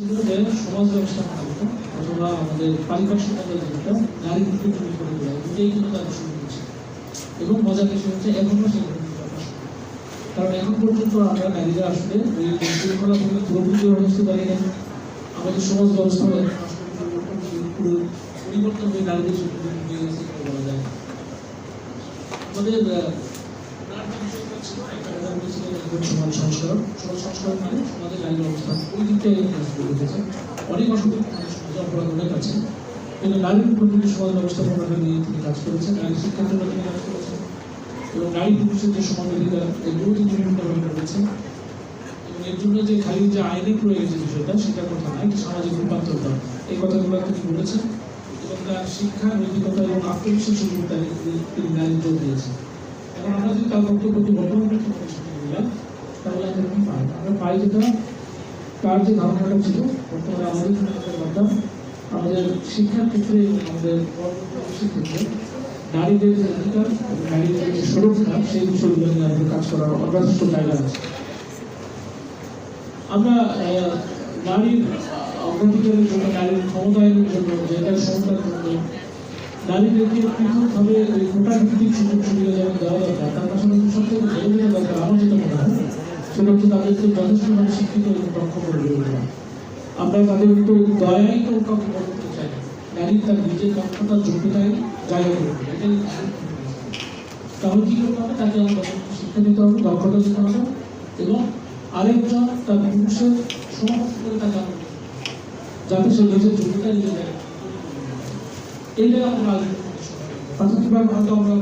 সমাজ ব্যবস্থাপনা অথবা আমাদের পারিপার্শ্বিক যেটা নারী ভিত্তিক তৈরি করে দেওয়া এটাই কিন্তু তাদের শুরু হচ্ছে এবং মজার বিষয় হচ্ছে এখনো সেই কারণ এখন পর্যন্ত আমরা নারীরা আসলে ওই শৃঙ্খলা থেকে পুরোপুরি হতে পারি না। আমাদের সমাজ ব্যবস্থা পুরো পরিবর্তন হয়ে নারীদের বলা যায়। আমাদের সমাজ সংস্কার মানে সমাজের নারীর অবস্থা ওই দিকটাই দেখেছে অনেক অসুবিধা অপরাধ অনেক আছে, কিন্তু নারীর উপর তিনি সমাজ ব্যবস্থাপনা নিয়ে তিনি কাজ করেছেন, নারী শিক্ষার জন্য তিনি কাজ করেছেন এবং নারী পুরুষের যে সমান অধিকার এগুলো তিনি ভূমিকা করেছেন এবং এর জন্য যে খালি যে আইনে প্রয়োগ যে বিষয়টা সেটা কথা নয়, সামাজিক রূপান্তরতা এই কথাগুলো তিনি বলেছেন এবং তার শিক্ষা নৈতিকতা এবং আত্মবিশ্বাসের উপর তিনি নারী জোর দিয়েছেন। এখন আমরা যদি তার বক্তব্যটি বর্তমান তাহলে আমরা কি পাই? আমরা পাই যেটা তার যে ধারণাটা ছিল বর্তমানে আমাদের দরকার আমাদের শিক্ষার ক্ষেত্রে আমাদের ক্ষেত্রে নারীদের যে অধিকার নারীদের যে সুরক্ষা সেই বিষয়গুলো নিয়ে আমাদের কাজ করার যথেষ্ট জায়গা আছে। আমরা নারীর অগ্রাধিকারের জন্য নারীর ক্ষমতায়নের জন্য জায়গার সমতার জন্য নারীদেরকে পৃথকভাবে ওই কোটা ভিত্তিক সুযোগ সুবিধা যেমন দেওয়া দরকার তার পাশাপাশি সবথেকে বড় দরকার আমার যেটা মনে হয় সেটা হচ্ছে তাদেরকে যথেষ্টভাবে শিক্ষিত এবং দক্ষ করে তোলা। আমরা তাদের তো দয়াই তো কাউকে করতে চাই, নারী তার নিজের দক্ষতার যোগ্যতায় জায়গা করে এটাই। তাহলে কি করতে হবে? তাকে আমরা শিক্ষা দিতে হবে, দক্ষতা দিতে হবে এবং আরেকজন তার পুরুষের সমাপ্ত করে তাকে যাতে সে নিজের যোগ্যতা নিজে দেয়। এইটাই আমরা প্রাথমিকভাবে হয়তো আমরা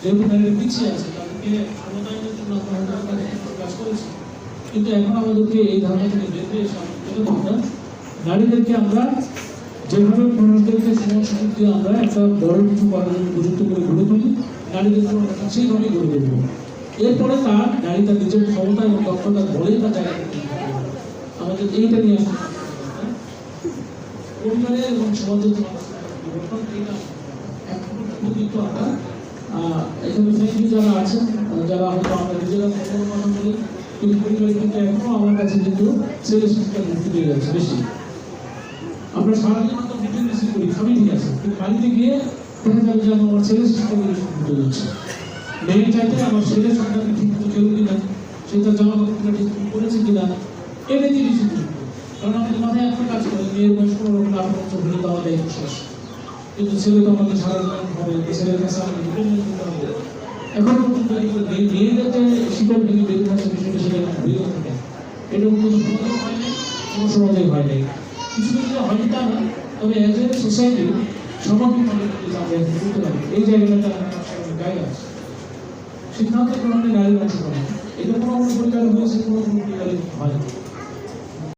যেহেতু নারীরা পিছিয়ে আছে তাদেরকে ক্ষমতায়নের জন্য আমরা কাজ করেছি, কিন্তু এখন আমাদেরকে এই ধারণা থেকে বেরিয়ে এসে নারীদেরকে আমরা যেভাবে পুরুষদেরকে সমান সুযোগ দিয়ে আমরা একটা বড় কিছু করার জন্য উপযুক্ত করে গড়ে তুলি, নারীদেরকে সেইভাবেই গড়ে তুলব। এরপরে তার নারী তার নিজের ক্ষমতা এবং দক্ষতার বলেই তার জায়গা আমাদের এইটা নিয়ে আসতে পরিবারের এবং সমাজের এখানে ফ্যামিলি যারা আছেন যারা হয়তো আমরা নিজেরা কথা বলি কিন্তু পরিবারে কিন্তু এখনো আমার কাছে কিন্তু ছেলে শিক্ষার মুক্তি পেয়ে যাচ্ছে বেশি। আমরা সারাদিন হয়তো মিটিং রিসিভ করি সবই ঠিক আছে, কিন্তু বাড়িতে গিয়ে দেখা যাবে যে আমার ছেলে শিক্ষা হতে যাচ্ছে। মেয়ে চাইতে আমার ছেলের সন্তানকে ঠিক মতো চলবে কিনা, সে তার জামা কাপড়টা ঠিক করেছে কিনা এটা জিনিস, কারণ আমাদের মাথায় একটা কাজ করে মেয়ের বয়স 15 থেকে 18 বছর হলে দেওয়া দেয় শেষ, কিন্তু ছেলে তো আমাদের সারাদিন হবে ছেলের কাছে আমাদের ডিপেন্ডেন্ট হতে হবে। এখন পর্যন্ত মেয়েদের যে শিকড় ভেঙে বেরিয়ে আসছে বিষয়টা সেটা ভেঙে থাকে, এটা কোনো সমাজে হয় নাই, কোনো সমাজে হয় নাই, কিছু কিছু হয়নি তা না, তবে অ্যাজ এ সোসাইটি সামগ্রিকভাবে আমরা করতে পারি এই জায়গাটা গায়ে আছে। সিদ্ধান্ত গ্রহণে নারীর অংশগ্রহণ এটা কোনো পরিবার হয়েছে কোনো পরিবারে হয়।